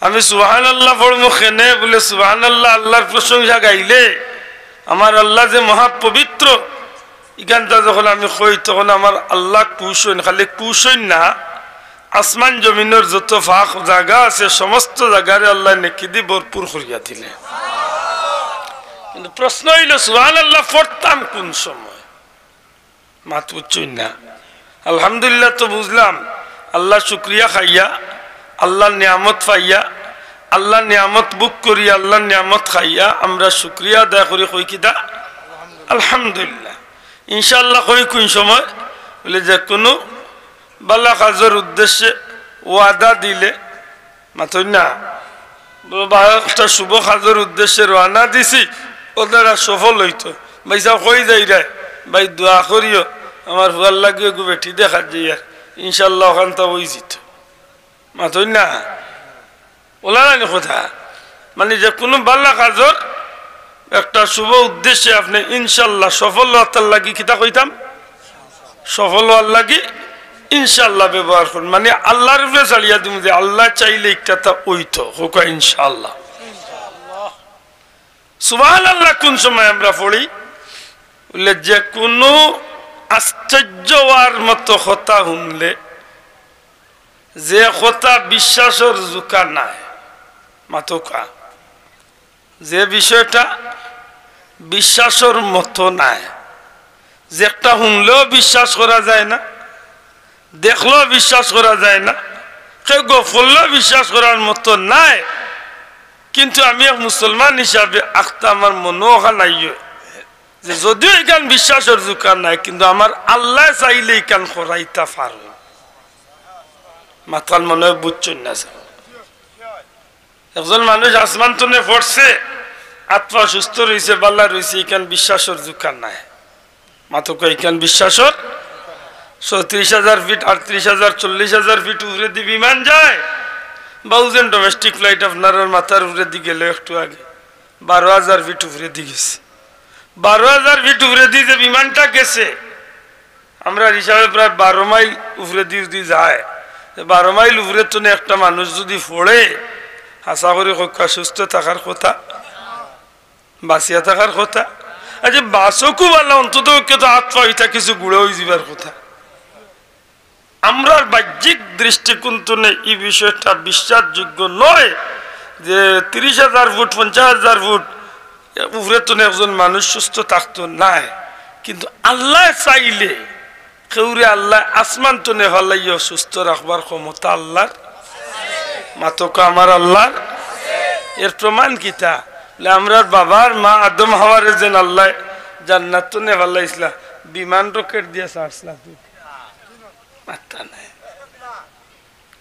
আমি সুবহানাল্লাহ পড়মু কেনে বলে সুবহানাল্লাহ আল্লাহর প্রশংসা গাইলে আমার আল্লাহ যে মহা পবিত্র ইখানটা যখন আমি কই তখন আমার আল্লাহ কুশন খালি কুশন না আসমান জমিনের যত ফাঁক জায়গা আছে সমস্ত জায়গায় আল্লাহ নেকি দিয়ে ভরপুর করিয়া দিলে। কিন্তু প্রশ্ন হইল সুবহানাল্লাহ পড়তাম কোন সময়? মাত বুঝছই না। আলহামদুলিল্লাহ তো বুঝলাম, আল্লাহ শুক্রিয়া খাইয়া আল্লাহর নিয়ামত পাইয়া আল্লাহর নিয়ামত বুক করি আল্লাহর নিয়ামত খাইয়া আমরা শুক্রিয়া আদায় করি কই কিতা আলহামদুলিল্লাহ। ইনশাআল্লাহ কই কোন সময় বলে যে কোনো বালা কাজের উদ্দেশ্যে ওয়াদা দিলে মাথই না একটা শুভ কাজের উদ্দেশ্যে রওনা দিছি ওদের সফল হইতো ভাই সব কই যাই রে ভাই দোয়া করিও আমার ভাল লাগিয়ে গো বেটি দেখা যাই আর ইনশাআল্লাহ ওখান তো ওই জিত মাথই না ওলা না কথা। মানে যে কোনো বালা কাজের একটা শুভ উদ্দেশ্যে আপনি ইনশাআল্লাহ সফল হওয়ার লাগি কিতা কইতাম সফল হওয়ার লাগি ইনশাআল্লাহ ব্যবহার করুন। মানে আল্লাহর উপরে চালিয়া দিম যে আল্লাহ চাইলে একটা তা ওইতো হোক ইনশাআল্লাহ। সুবহানাল্লাহ কোন সময় আমরা পড়ি বলে যে কোনো আশ্চর্য হওয়ার মতো কথা শুনলে যে কথা বিশ্বাসের জোকা নাই মাতকা যে বিষয়টা বিশ্বাসের মতো নাই যে একটা শুনলেও বিশ্বাস করা যায় না দেখলেও বিশ্বাস করা যায় না কেউ গফললেও বিশ্বাস করার মতো নাই, কিন্তু আমি এক মুসলমান হিসাবে আখতা আমার মনোহা নাই যে যদিও এখান বিশ্বাসের জোকার নাই কিন্তু আমার আল্লাহ চাইলে এখান করাইতা পারো। মাতাল মনে হয় বুঝছেন না। একজন মানুষ আসমান তনে পড়ছে আত্মা সুস্থ রয়েছে বাল্লা রয়েছে এখান বিশ্বাসের জোকার নাই মাত্র এখান বিশ্বাসের ৩৬,০০০ ফিট ৩৮,০০০ ৪০,০০০ ফিট উপরে দিয়ে বিমান যায়। বাউজেন ডোমেস্টিক ফ্লাইট আপনার মাথার উপরে দিয়ে গেল একটু আগে ১২,০০০ ফিট উপরে দিয়ে গেছে। ১২,০০০ ফিট উপরে দিয়ে যে বিমানটা গেছে আমরা হিসাবে প্রায় ১২ মাইল উপরে দিয়ে যদি যায় ১২ মাইল উপরে তো একটা মানুষ যদি পড়ে আশা করি কক্ষা সুস্থ থাকার কথা বাঁচিয়া থাকার কথা। আচ্ছা বাঁচকও বললাম অন্তত তো আত্মা হইতা কিছু গুঁড়ো হয়ে যাবার কথা। আমরা বাহ্যিক দৃষ্টিকোণ এই বিষয়টা বিশ্বাসযোগ্য নয় যে ৩০,০০০ ফুট ৫০,০০০ ফুট উপরে তো একজন মানুষ সুস্থ থাকতো নাই, কিন্তু আল্লাহ চাইলে কেউরে আল্লাহ আসমান তো নেভালাইও সুস্থ রাখবার ক্ষমতা আল্লাহর মাতক আমার আল্লাহর। এর প্রমাণ কিতা আমরা বাবার মা আদম হাওয়ারে যেন আল্লাহ জান্নাত তো নেভালাইছিলা বিমান রকেট দিয়ে ছাড়ছিলা মাত্রা নাই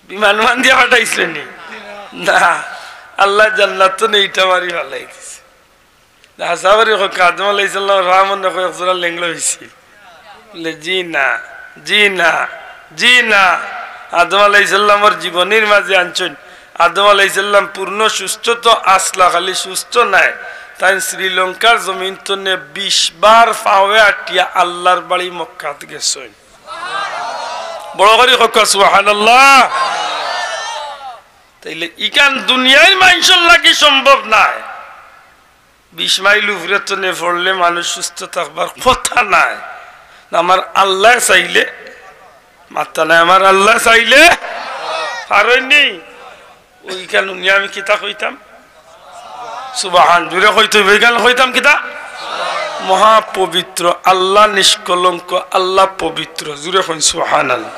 বিমান মান দিয়ে পাঠাইছিলেন না আল্লাহ জান্নাত তো নেইটা মারি ভালাই দিছে। হাসাবারি আদম আলাইহিসসালাম রামন একজোড়া লেংলো হয়েছিল বলে জি না জি না জি না। আদম আলাইহিসসালামের জীবনের মাঝে আনছেন আদম আলাইহিসসালাম পূর্ণ সুস্থ তো আসলা খালি সুস্থ নাই তাই শ্রীলঙ্কার জমিন তো ২০ বার পাওয়ে আটিয়া আল্লাহর বাড়ি মক্কাত গেছেন। বড় করে হকা সুবহানাল্লাহ। তাইলে ইকান দুনিয়ার মানুষের লাগি সম্ভব নাই ২০ মাইল উপরে তো নে পড়লে মানুষ সুস্থ থাকবার কথা নাই। আমার আল্লাহ চাইলে মাত্রা নাই আমার আল্লাহ চাইলে পারেননি ওইখান আমি কিতা কইতাম সুবহান জুড়ে কইতে ওইখান কইতাম কিতা মহা পবিত্র আল্লাহ নিষ্কলঙ্ক আল্লাহ পবিত্র জুড়ে কইন সুবহানাল্লাহ।